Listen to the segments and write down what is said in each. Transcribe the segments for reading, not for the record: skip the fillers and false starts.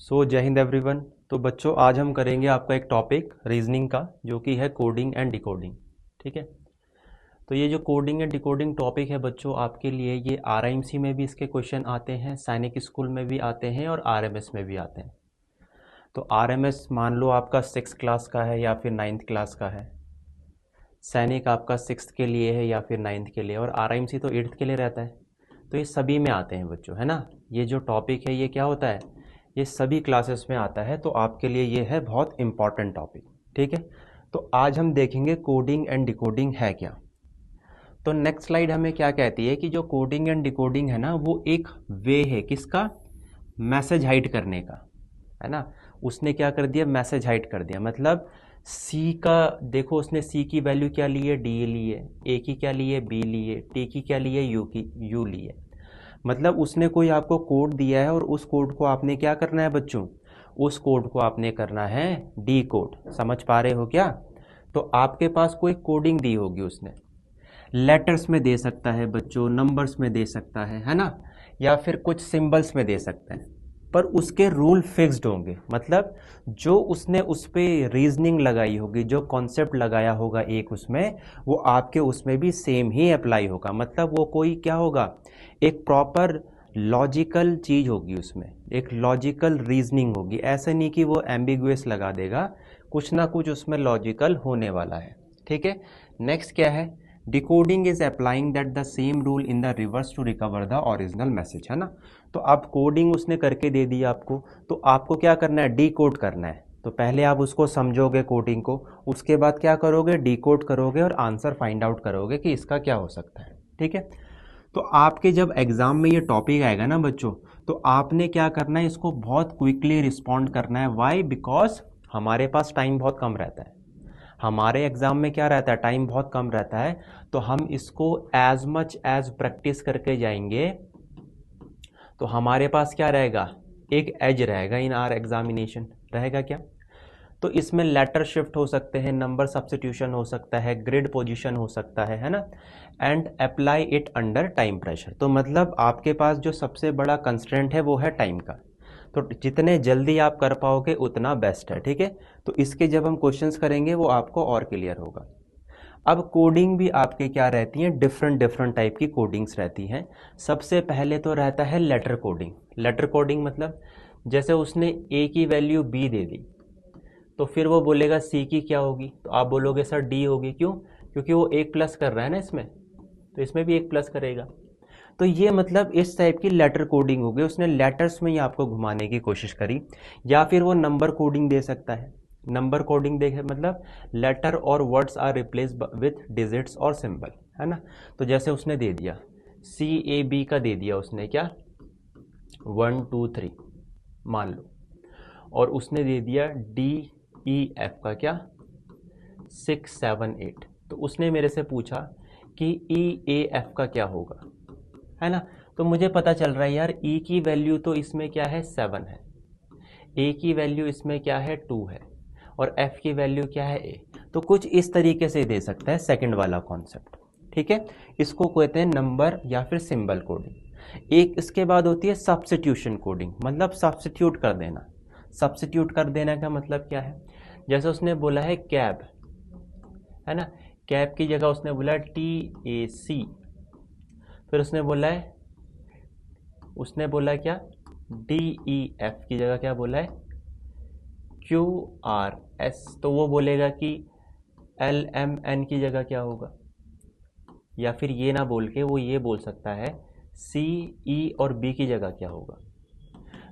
जय हिंद एवरीवन। तो बच्चों आज हम करेंगे आपका एक टॉपिक रीजनिंग का जो कि है कोडिंग एंड डिकोडिंग। ठीक है। तो ये जो कोडिंग एंड डिकोडिंग टॉपिक है बच्चों आपके लिए ये आरआईएमसी में भी इसके क्वेश्चन आते हैं, सैनिक स्कूल में भी आते हैं और आरएमएस में भी आते हैं। तो आरएमएस मान लो आपका 6 क्लास का है या फिर 9th क्लास का है, सैनिक आपका 6th के लिए है या फिर 9th के लिए, और आरआईएमसी तो 8th के लिए रहता है। तो ये सभी में आते हैं बच्चों, है ना। ये जो टॉपिक है ये क्या होता है, ये सभी क्लासेस में आता है। तो आपके लिए ये है बहुत इंपॉर्टेंट टॉपिक। ठीक है। तो आज हम देखेंगे कोडिंग एंड डिकोडिंग है क्या। तो नेक्स्ट स्लाइड हमें क्या कहती है कि जो कोडिंग एंड डिकोडिंग है ना वो एक वे है किसका, मैसेज हाइड करने का, है ना। उसने क्या कर दिया, मैसेज हाइड कर दिया। मतलब सी का देखो, उसने सी की वैल्यू क्या ली है, डी ली है, ए की क्या ली है, बी ली है, टी की क्या ली है, यू ली है। मतलब उसने कोई आपको कोड दिया है और उस कोड को आपने क्या करना है बच्चों, उस कोड को आपने करना है डी कोड। समझ पा रहे हो क्या। तो आपके पास कोई कोडिंग दी होगी उसने, लेटर्स में दे सकता है बच्चों, नंबर्स में दे सकता है ना, या फिर कुछ सिंबल्स में दे सकता है, पर उसके रूल फिक्स्ड होंगे। मतलब जो उसने उस पर रीजनिंग लगाई होगी, जो कॉन्सेप्ट लगाया होगा एक उसमें, वो आपके उसमें भी सेम ही अप्लाई होगा। मतलब वो कोई क्या होगा, एक प्रॉपर लॉजिकल चीज होगी उसमें, एक लॉजिकल रीजनिंग होगी। ऐसा नहीं कि वो एम्बिगुअस लगा देगा, कुछ ना कुछ उसमें लॉजिकल होने वाला है। ठीक है। नेक्स्ट क्या है, decoding is applying that the same rule in the reverse to recover the original message, है ना। तो अब कोडिंग उसने करके दे दी आपको, तो आपको क्या करना है, डी कोड करना है। तो पहले आप उसको समझोगे कोडिंग को, उसके बाद क्या करोगे, डी कोड करोगे और आंसर फाइंड आउट करोगे कि इसका क्या हो सकता है। ठीक है। तो आपके जब एग्जाम में ये टॉपिक आएगा ना बच्चों, तो आपने क्या करना है, इसको बहुत क्विकली रिस्पॉन्ड करना है। वाई, बिकॉज हमारे पास टाइम बहुत कम रहता है। हमारे एग्जाम में क्या रहता है, टाइम बहुत कम रहता है। तो हम इसको एज मच एज प्रैक्टिस करके जाएंगे तो हमारे पास क्या रहेगा, एक एज रहेगा इन आर एग्जामिनेशन। रहेगा क्या। तो इसमें लेटर शिफ्ट हो सकते हैं, नंबर सब्स्टिट्यूशन हो सकता है, ग्रिड पोजीशन हो सकता है ना, and apply it under time pressure. तो मतलब आपके पास जो सबसे बड़ा कंस्ट्रेंट है वो है टाइम का। तो जितने जल्दी आप कर पाओगे उतना बेस्ट है। ठीक है। तो इसके जब हम क्वेश्चंस करेंगे वो आपको और क्लियर होगा। अब कोडिंग भी आपके क्या रहती हैं, डिफरेंट डिफरेंट टाइप की कोडिंग्स रहती हैं। सबसे पहले तो रहता है लेटर कोडिंग। लेटर कोडिंग मतलब जैसे उसने ए की वैल्यू बी दे दी, तो फिर वो बोलेगा सी की क्या होगी, तो आप बोलोगे सर डी होगी। क्यों, क्योंकि वो एक प्लस कर रहा है ना इसमें, तो इसमें भी एक प्लस करेगा। तो ये मतलब इस टाइप की लेटर कोडिंग होगी, उसने लेटर्स में ही आपको घुमाने की कोशिश करी। या फिर वो नंबर कोडिंग दे सकता है। नंबर कोडिंग देखे मतलब लेटर और words are replace with digits और सिंबल, है ना। तो जैसे उसने दे दिया CAB का दे दिया उसने क्या, 1 2 3 मान लो, और उसने दे दिया DEF का क्या, 6 7 8। तो उसने मेरे से पूछा कि EAF का क्या होगा, है ना। तो मुझे पता चल रहा है यार, E की वैल्यू तो इसमें क्या है, 7 है, A की वैल्यू इसमें क्या है, 2 है, और F की वैल्यू क्या है, A। तो कुछ इस तरीके से दे सकता है सेकंड वाला कॉन्सेप्ट। ठीक है। इसको कहते हैं नंबर या फिर सिंबल कोडिंग। एक इसके बाद होती है सब्स्टिट्यूशन कोडिंग, मतलब सब्स्टिट्यूट कर देना। सब्स्टिट्यूट कर देना का मतलब क्या है, जैसे उसने बोला है कैब, है ना, कैब की जगह उसने बोला TAC। फिर उसने बोला क्या, DEF की जगह क्या बोला है, QRS। तो वो बोलेगा कि LMN की जगह क्या होगा, या फिर ये ना बोल के वो ये बोल सकता है CE और B की जगह क्या होगा।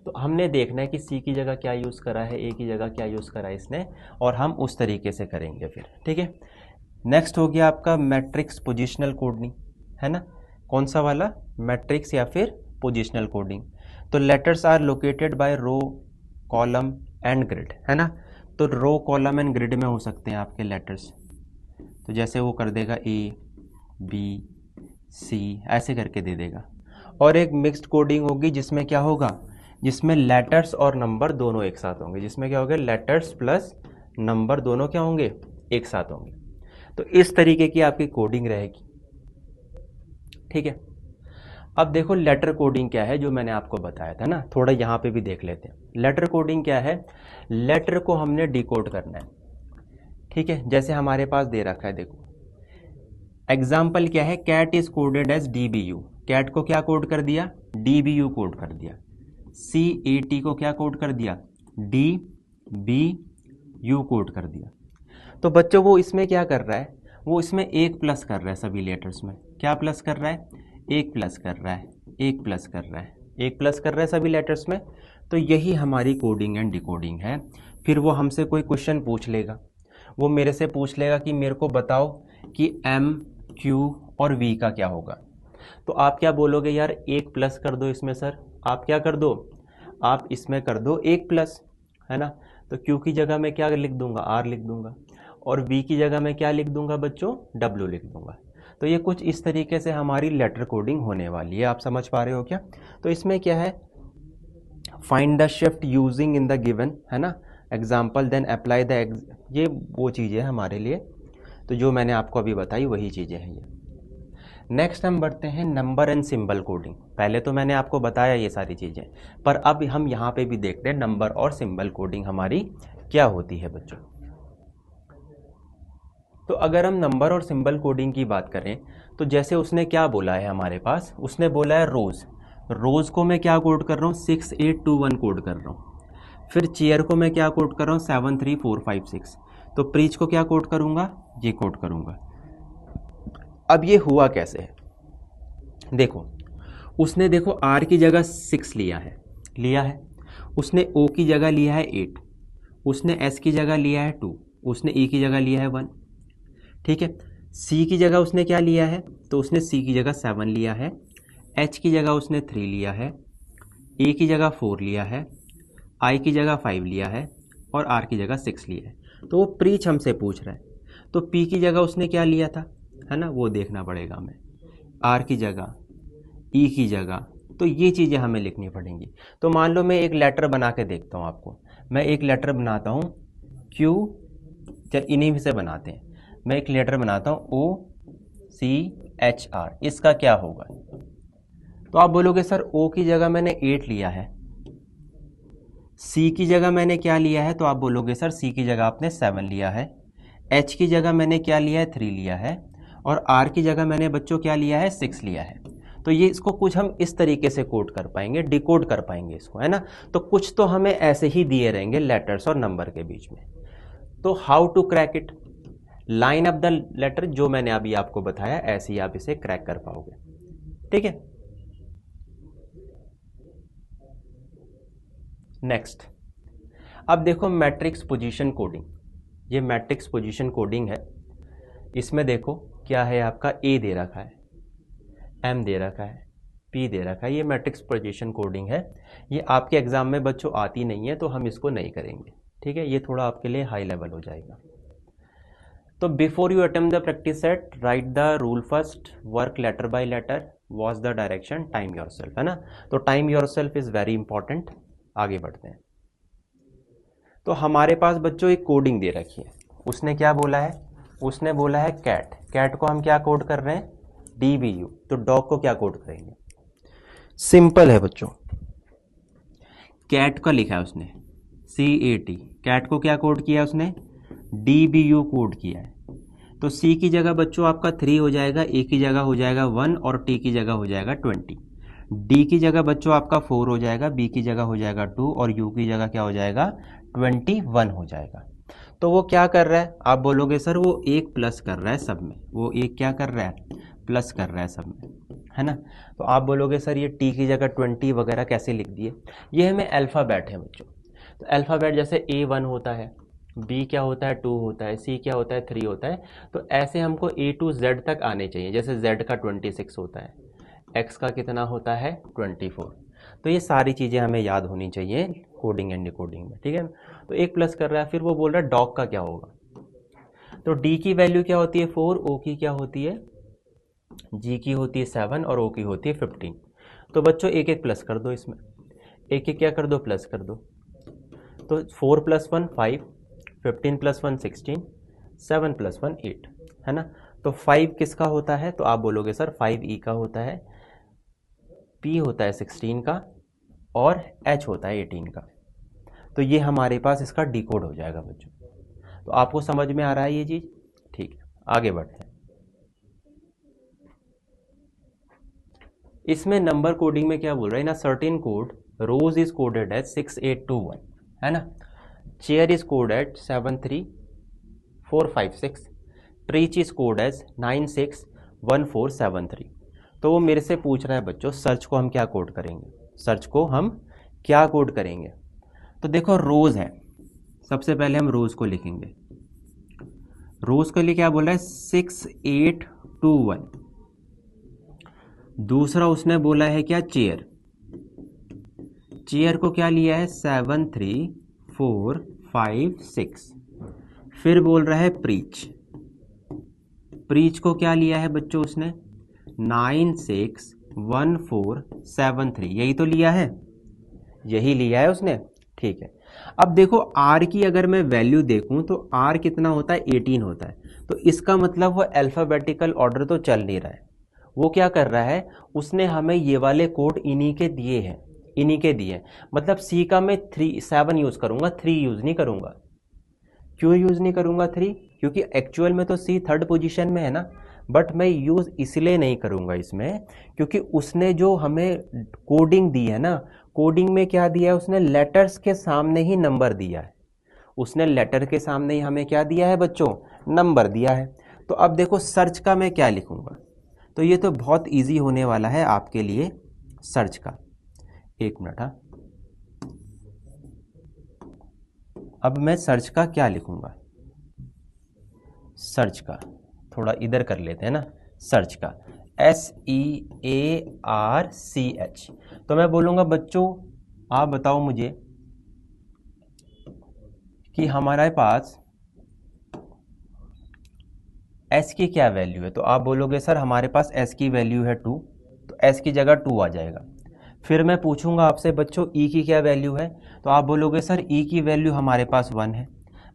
तो हमने देखना है कि सी की जगह क्या यूज़ करा है, ए की जगह क्या यूज़ करा है इसने, और हम उस तरीके से करेंगे फिर। ठीक है। नेक्स्ट हो गया आपका मैट्रिक्स पोजिशनल कोडिंग, है ना। कौन सा वाला, मैट्रिक्स या फिर पोजिशनल कोडिंग। तो letters are located by row, column and grid, है ना। तो रो, कॉलम एंड ग्रिड में हो सकते हैं आपके लेटर्स। तो जैसे वो कर देगा A B C ऐसे करके दे देगा। और एक मिक्स्ड कोडिंग होगी जिसमें क्या होगा, जिसमें लेटर्स और नंबर दोनों एक साथ होंगे। जिसमें क्या होगा, लेटर्स प्लस नंबर दोनों क्या होंगे, एक साथ होंगे। तो इस तरीके की आपकी कोडिंग रहेगी। ठीक है। अब देखो लेटर कोडिंग क्या है जो मैंने आपको बताया था ना, थोड़ा यहाँ पे भी देख लेते हैं। लेटर कोडिंग क्या है, लेटर को हमने डिकोड करना है, ठीक है। जैसे हमारे पास दे रखा है, देखो एग्जाम्पल क्या है, cat is coded as DBU, cat को क्या कोड कर दिया, DBU कोड कर दिया। CAT को क्या कोड कर दिया, DBU कोड कर दिया। तो बच्चों वो इसमें क्या कर रहा है, वो इसमें एक प्लस कर रहा है सभी लेटर्स में। क्या प्लस कर रहा है, एक प्लस कर रहा है, एक प्लस कर रहा है, एक प्लस कर रहा है सभी लेटर्स में। तो यही हमारी कोडिंग एंड डिकोडिंग है। फिर वो हमसे कोई क्वेश्चन पूछ लेगा, वो मेरे से पूछ लेगा कि मेरे को बताओ कि M, Q और V का क्या होगा। तो आप क्या बोलोगे, यार एक प्लस कर दो इसमें सर, आप क्या कर दो, आप इसमें कर दो एक प्लस, है ना। तो Q की जगह मैं क्या लिख दूंगा, R लिख दूंगा, और V की जगह मैं क्या लिख दूंगा बच्चों, W लिख दूंगा। तो ये कुछ इस तरीके से हमारी लेटर कोडिंग होने वाली है, आप समझ पा रहे हो क्या। तो इसमें क्या है, find the shift using in the given, है ना, एग्जाम्पल देन अप्लाई द, ये वो चीज़ें हमारे लिए, तो जो मैंने आपको अभी बताई वही चीज़ें हैं ये। नेक्स्ट हम बढ़ते हैं नंबर एंड सिंबल कोडिंग। पहले तो मैंने आपको बताया ये सारी चीज़ें, पर अब हम यहाँ पे भी देखते हैं नंबर और सिंबल कोडिंग हमारी क्या होती है बच्चों। तो अगर हम नंबर और सिंबल कोडिंग की बात करें, तो जैसे उसने क्या बोला है हमारे पास, उसने बोला है रोज़, रोज़ को मैं क्या कोड कर रहा हूँ, 6821 कोड कर रहा हूँ। फिर चेयर को मैं क्या कोड कर रहा हूँ, 73456। तो प्रीच को क्या कोड करूँगा, ये कोड करूँगा। अब ये हुआ कैसे है, देखो उसने, देखो R की जगह 6 लिया है, उसने O की जगह लिया है 8, उसने S की जगह लिया है 2, उसने E की जगह लिया है 1, ठीक है। C की जगह उसने क्या लिया है, तो उसने C की जगह 7 लिया है, H की जगह उसने 3 लिया है, A की जगह 4 लिया है, I की जगह 5 लिया है, और R की जगह 6 लिया है। तो वो प्रीच हमसे पूछ रहा है, तो P की जगह उसने क्या लिया था, है ना, वो देखना पड़ेगा हमें, R की जगह, E की जगह, तो ये चीज़ें हमें लिखनी पड़ेंगी। तो मान लो मैं एक लेटर बना के देखता हूँ आपको, मैं एक लेटर बनाता हूँ Q, चल इन्हीं में से बनाते हैं, मैं एक लेटर बनाता हूँ OCHR, इसका क्या होगा। तो आप बोलोगे सर O की जगह मैंने 8 लिया है, C की जगह मैंने क्या लिया है, तो आप बोलोगे सर C की जगह आपने 7 लिया है, H की जगह मैंने क्या लिया है, 3 लिया है, और R की जगह मैंने बच्चों क्या लिया है, 6 लिया है। तो ये इसको कुछ हम इस तरीके से कोड कर पाएंगे, डिकोड कर पाएंगे इसको, है ना। तो कुछ तो हमें ऐसे ही दिए रहेंगे लेटर्स और नंबर के बीच में। तो how to crack it, line up the letter, जो मैंने अभी आपको बताया ऐसे ही आप इसे क्रैक कर पाओगे, ठीक है। नेक्स्ट, अब देखो मैट्रिक्स पोजीशन कोडिंग, ये मैट्रिक्स पोजीशन कोडिंग है। इसमें देखो क्या है, आपका A दे रखा है, M दे रखा है, P दे रखा है, ये मैट्रिक्स पोजीशन कोडिंग है। ये आपके एग्जाम में बच्चों आती नहीं है, तो हम इसको नहीं करेंगे, ठीक है, ये थोड़ा आपके लिए हाई लेवल हो जाएगा। तो before you attempt the practice set, write the rule first, work letter by letter, watch the direction, time yourself, है ना। तो time yourself is very important. आगे बढ़ते हैं। तो हमारे पास बच्चों एक कोडिंग दे रखी है, उसने क्या बोला है, उसने बोला है कैट, कैट को हम क्या कोड कर रहे हैं, DBU। तो डॉग को क्या कोड करेंगे, सिंपल है बच्चों, कैट का लिखा है उसने CAT, कैट को क्या कोड किया उसने, DBU कोड किया है। तो C की जगह बच्चों आपका 3 हो जाएगा, A की जगह हो जाएगा 1, और T की जगह हो जाएगा 20। D की जगह बच्चों आपका 4 हो जाएगा, B की जगह हो जाएगा 2, और U की जगह क्या हो जाएगा, 21 हो जाएगा। तो वो क्या कर रहा है, आप बोलोगे सर वो एक प्लस कर रहा है सब में, वो एक क्या कर रहा है, प्लस कर रहा है सब में, है ना। तो आप बोलोगे सर ये T की जगह 20 वगैरह कैसे लिख दिए, ये हमें अल्फ़ाबेट है बच्चों। तो अल्फ़ाबेट जैसे A1 होता है, B क्या होता है 2 होता है, C क्या होता है 3 होता है। तो ऐसे हमको A to Z तक आने चाहिए, जैसे Z का 26 होता है, X का कितना होता है 24। तो ये सारी चीज़ें हमें याद होनी चाहिए कोडिंग एंड डिकोडिंग में, ठीक है। तो एक प्लस कर रहा है, फिर वो बोल रहा है डॉग का क्या होगा। तो D की वैल्यू क्या होती है 4, O की क्या होती है, G की होती है 7, और O की होती है 15। तो बच्चों एक एक प्लस कर दो इसमें, एक एक क्या कर दो, प्लस कर दो। तो 4 + 1 5, 15 + 1 16, 7 + 1 8, है ना। तो 5 किसका होता है, तो आप बोलोगे सर 5E का होता है, P होता है 16 का और H होता है 18 का। तो ये हमारे पास इसका डिकोड हो जाएगा बच्चों। तो आपको समझ में आ रहा है ये चीज़? ठीक है, आगे बढ़ते हैं। इसमें नंबर कोडिंग में क्या बोल रहा है ना, certain code rose is coded as 6821, है ना। Chair is coded 73456, preach is code as 961473। तो वो मेरे से पूछ रहा है बच्चों सर्च को हम क्या कोड करेंगे, सर्च को हम क्या कोड करेंगे। तो देखो रोज है, सबसे पहले हम रोज को लिखेंगे। रोज के लिए क्या बोल रहा है 6821। दूसरा उसने बोला है क्या चेयर, चेयर को क्या लिया है 73456। फिर बोल रहा है प्रीच, प्रीच को क्या लिया है बच्चों उसने 961473। यही तो लिया है, यही लिया है उसने। ठीक है, अब देखो आर की अगर मैं वैल्यू देखूं तो आर कितना होता है 18 होता है। तो इसका मतलब वो अल्फाबेटिकल ऑर्डर तो चल नहीं रहा है। वो क्या कर रहा है, उसने हमें ये वाले कोड इन्हीं के दिए हैं, इन्हीं के दिए। मतलब सी का मैं 7 यूज करूंगा, 3 यूज नहीं करूंगा। क्यों यूज नहीं करूंगा 3? क्योंकि एक्चुअल में तो सी थर्ड पोजीशन में है ना, बट मैं यूज इसलिए नहीं करूंगा इसमें क्योंकि उसने जो हमें कोडिंग दी है ना, कोडिंग में क्या दिया है उसने, लेटर्स के सामने ही नंबर दिया है। उसने लेटर के सामने ही हमें क्या दिया है बच्चों, नंबर दिया है। तो अब देखो सर्च का मैं क्या लिखूंगा, तो ये तो बहुत इजी होने वाला है आपके लिए सर्च का। एक मिनट, हाँ, अब मैं सर्च का क्या लिखूंगा, सर्च का थोड़ा इधर कर लेते हैं ना, सर्च का SEARCH। तो मैं बोलूंगा बच्चों आप बताओ मुझे कि हमारे पास S की क्या वैल्यू है। तो आप बोलोगे सर हमारे पास S की वैल्यू है 2, तो S की जगह 2 आ जाएगा। फिर मैं पूछूंगा आपसे बच्चों E की क्या वैल्यू है, तो आप बोलोगे सर E की वैल्यू हमारे पास 1 है।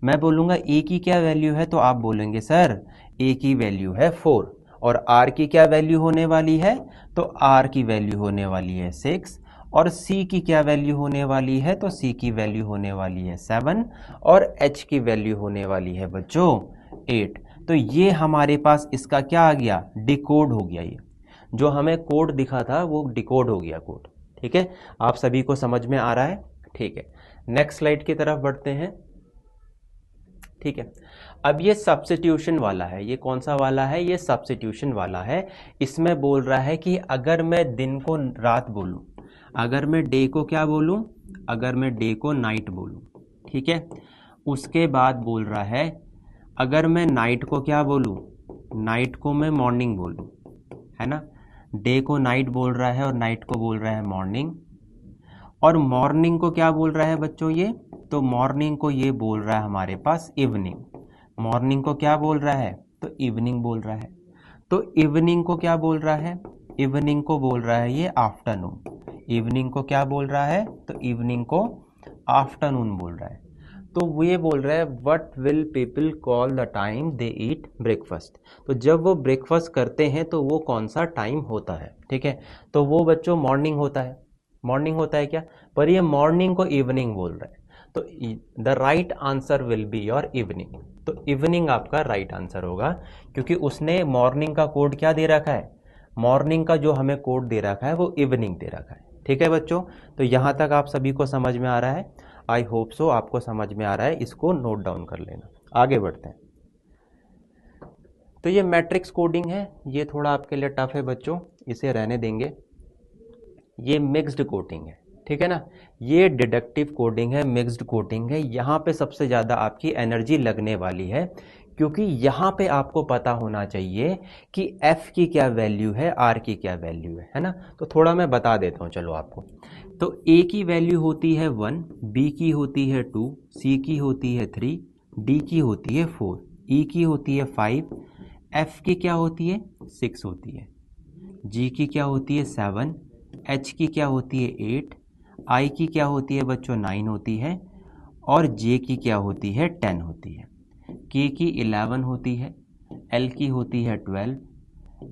मैं बोलूँगा A की क्या वैल्यू है, तो आप बोलेंगे सर A की वैल्यू है 4। और R की क्या वैल्यू होने वाली है, तो R की वैल्यू होने वाली है 6। और C की क्या वैल्यू होने वाली है, तो C की वैल्यू होने वाली है 7। और H की वैल्यू होने वाली है बच्चों 8। तो ये हमारे पास इसका क्या आ गया, डिकोड हो गया। ये जो हमें कोड दिखा था वो डिकोड हो गया कोड। ठीक है, आप सभी को समझ में आ रहा है? ठीक है, नेक्स्ट स्लाइड की तरफ बढ़ते हैं। ठीक है, अब ये सब्स्टिट्यूशन वाला है। ये कौन सा वाला है, ये सब्स्टिट्यूशन वाला है। इसमें बोल रहा है कि अगर मैं दिन को रात बोलूं, अगर मैं डे को क्या बोलूं, अगर मैं डे को नाइट बोलूं, ठीक है। उसके बाद बोल रहा है अगर मैं नाइट को क्या बोलूं, नाइट को मैं मॉर्निंग बोलूं, है ना। डे को नाइट बोल रहा है और नाइट को बोल रहा है मॉर्निंग। और मॉर्निंग को क्या बोल रहा है बच्चों ये, तो मॉर्निंग को ये बोल रहा है हमारे पास इवनिंग। मॉर्निंग को क्या बोल रहा है, तो इवनिंग बोल रहा है। तो इवनिंग को क्या बोल रहा है, इवनिंग को बोल रहा है ये आफ्टरनून। इवनिंग को क्या बोल रहा है, तो इवनिंग को आफ्टरनून बोल रहा है। तो वो ये बोल रहा है what will people call the time they eat breakfast. तो जब वो ब्रेकफास्ट करते हैं तो वो कौन सा टाइम होता है, ठीक है। तो वो बच्चों मॉर्निंग होता है। मॉर्निंग होता है क्या, पर ये मॉर्निंग को इवनिंग बोल रहा है। तो the right answer will be your evening. तो इवनिंग आपका राइट आंसर होगा क्योंकि उसने मॉर्निंग का कोड क्या दे रखा है, मॉर्निंग का जो हमें कोड दे रखा है वो इवनिंग दे रखा है। ठीक है बच्चों, तो यहाँ तक आप सभी को समझ में आ रहा है। आई होप सो आपको समझ में आ रहा है, इसको नोट डाउन कर लेना। आगे बढ़ते हैं। तो ये मैट्रिक्स कोडिंग है, ये थोड़ा आपके लिए टफ है बच्चों, इसे रहने देंगे। ये मिक्स्ड कोडिंग है, ठीक है ना। ये डिडक्टिव कोडिंग है, मिक्स्ड कोडिंग है। यहाँ पे सबसे ज़्यादा आपकी एनर्जी लगने वाली है क्योंकि यहाँ पे आपको पता होना चाहिए कि f की क्या वैल्यू है, r की क्या वैल्यू है ना। तो थोड़ा मैं बता देता हूँ चलो आपको। तो a की वैल्यू होती है 1, b की होती है 2, c की होती है 3, d की होती है 4, e की होती है 5, f की क्या होती है 6 होती है, g की क्या होती है 7, h की क्या होती है 8, I की क्या होती है बच्चों 9 होती है, और J की क्या होती है 10 होती है, K की 11 होती है, L की होती है 12,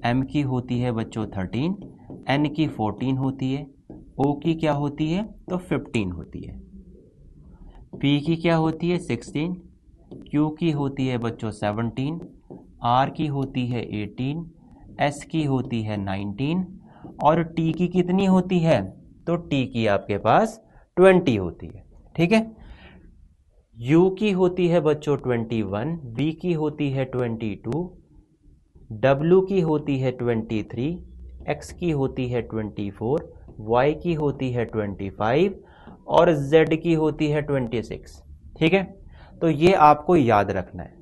M की होती है बच्चों 13, N की 14 होती है, O की क्या होती है तो 15 होती है, P की क्या होती है 16, Q की होती है बच्चों 17, R की होती है 18, S की होती है 19 और T की कितनी होती है तो T की आपके पास 20 होती है। ठीक है, U की होती है बच्चों 21, V की होती है 22, W की होती है 23, X की होती है 24, Y की होती है 25 और Z की होती है 26। ठीक है, तो ये आपको याद रखना है,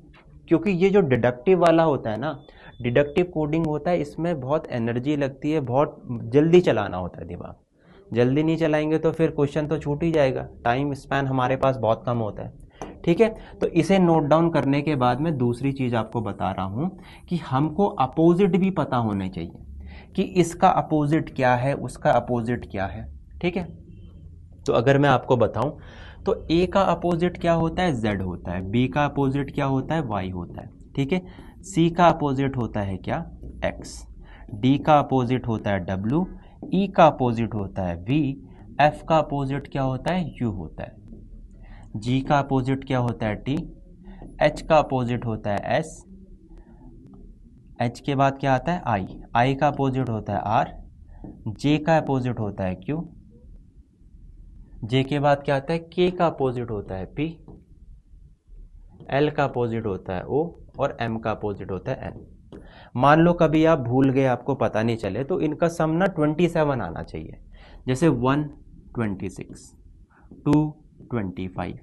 क्योंकि ये जो डिडक्टिव वाला होता है ना, डिडक्टिव कोडिंग होता है, इसमें बहुत एनर्जी लगती है, बहुत जल्दी चलाना होता है दिमाग, जल्दी नहीं चलाएंगे तो फिर क्वेश्चन तो छूट ही जाएगा, टाइम स्पैन हमारे पास बहुत कम होता है। ठीक है, तो इसे नोट डाउन करने के बाद मैं दूसरी चीज आपको बता रहा हूं कि हमको अपोजिट भी पता होने चाहिए कि इसका अपोजिट क्या है, उसका अपोजिट क्या है। ठीक है, तो अगर मैं आपको बताऊं तो A का अपोजिट क्या होता है Z होता है, B का अपोजिट क्या होता है Y होता है। ठीक है, C का अपोजिट होता है क्या X, D का अपोजिट होता है W, E का अपोजिट होता है V, F का अपोजिट क्या होता है U होता है, G का अपोजिट क्या होता है T, H का अपोजिट होता है S, H के बाद क्या आता है I का अपोजिट होता है R, J का अपोजिट होता है Q, J के बाद क्या आता है K का अपोजिट होता है P, L का अपोजिट होता है O और M का अपोजिट होता है N। मान लो कभी आप भूल गए, आपको पता नहीं चले, तो इनका सम ना 27 आना चाहिए, जैसे 1 26, 2 25,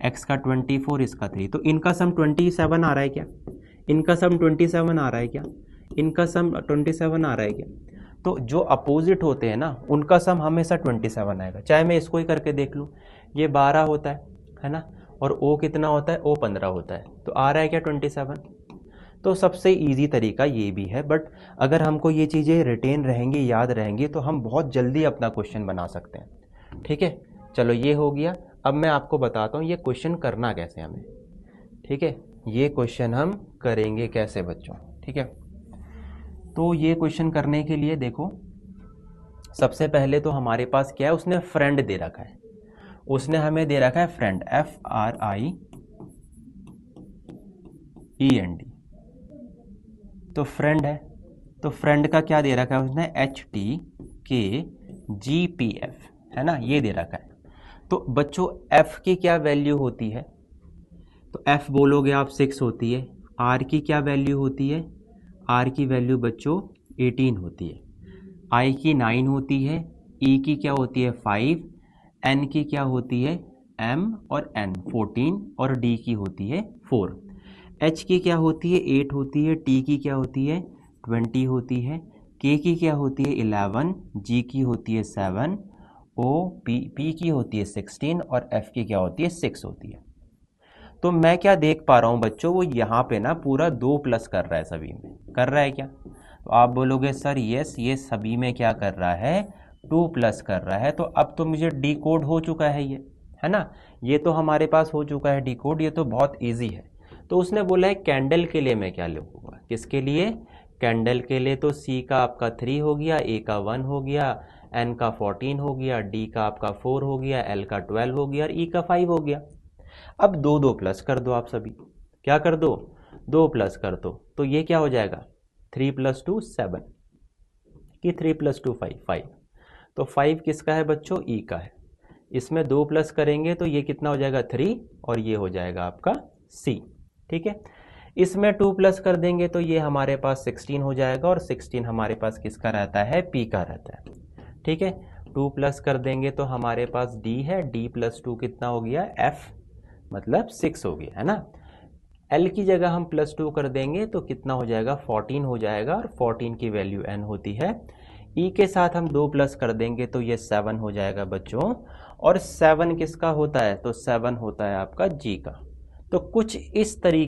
X का 24, इसका 3, तो इनका सम 27 आ रहा है क्या, इनका सम 27 आ रहा है क्या, इनका सम 27 आ रहा है क्या। तो जो अपोजिट होते हैं ना उनका सम हमेशा 27 आएगा, चाहे मैं इसको ही करके देख लूँ, ये 12 होता है ना, और O कितना होता है, O 15 होता है, तो आ रहा है क्या 27। तो सबसे इजी तरीका ये भी है, बट अगर हमको ये चीज़ें रिटेन रहेंगी, याद रहेंगी, तो हम बहुत जल्दी अपना क्वेश्चन बना सकते हैं। ठीक है, चलो ये हो गया। अब मैं आपको बताता हूँ ये क्वेश्चन करना कैसे हमें। ठीक है, ये क्वेश्चन हम करेंगे कैसे बच्चों। ठीक है, तो ये क्वेश्चन करने के लिए देखो, सबसे पहले तो हमारे पास क्या है, उसने फ्रेंड दे रखा है, उसने हमें दे रखा है फ्रेंड, FRIEND, तो फ्रेंड है, तो फ्रेंड का क्या दे रखा है उसने, HTKGPF, है ना, ये दे रखा है। तो बच्चों F की क्या वैल्यू होती है, तो F बोलोगे आप 6 होती है, R की क्या वैल्यू होती है, R की वैल्यू बच्चों 18 होती है, I की 9 होती है, E की क्या होती है 5, N की क्या होती है M और N 14 और D की होती है 4, H की क्या होती है 8 होती है, T की क्या होती है 20 होती है, K की क्या होती है 11, G की होती है 7, P की होती है 16 और F की क्या होती है 6 होती है। तो मैं क्या देख पा रहा हूँ बच्चों, वो यहाँ पे ना पूरा 2 प्लस कर रहा है, सभी में कर रहा है क्या, तो आप बोलोगे सर यस, ये सभी में क्या कर रहा है 2 प्लस कर रहा है। तो अब तो मुझे डी कोड हो चुका है, ये है ना, ये तो हमारे पास हो चुका है डी कोड, ये तो बहुत ईजी है। तो उसने बोला है कैंडल के लिए मैं क्या लिखूंगा, किसके लिए, कैंडल के लिए, तो C का आपका 3 हो गया, A का 1 हो गया, N का 14 हो गया, D का आपका 4 हो गया, L का 12 हो गया और E का 5 हो गया। अब 2 प्लस कर दो, आप सभी क्या कर दो, 2 प्लस कर दो, तो ये क्या हो जाएगा 3 + 2 7 कि 3 + 2 5, तो 5 किसका है बच्चों, E का है। इसमें 2 प्लस करेंगे तो ये कितना हो जाएगा 3 और ये हो जाएगा आपका C। ठीक है, इसमें 2 प्लस कर देंगे तो ये हमारे पास 16 हो जाएगा और 16 हमारे पास किसका रहता है, P का रहता है। ठीक है, 2 प्लस कर देंगे तो हमारे पास D है, D + 2 कितना हो गया F, मतलब 6 हो गया, है ना। L की जगह हम +2 कर देंगे तो कितना हो जाएगा 14 हो जाएगा और 14 की वैल्यू N होती है। E के साथ हम 2 प्लस कर देंगे तो ये 7 हो जाएगा बच्चों, और 7 किसका होता है, तो 7 होता है आपका G का। तो कुछ इस तरीके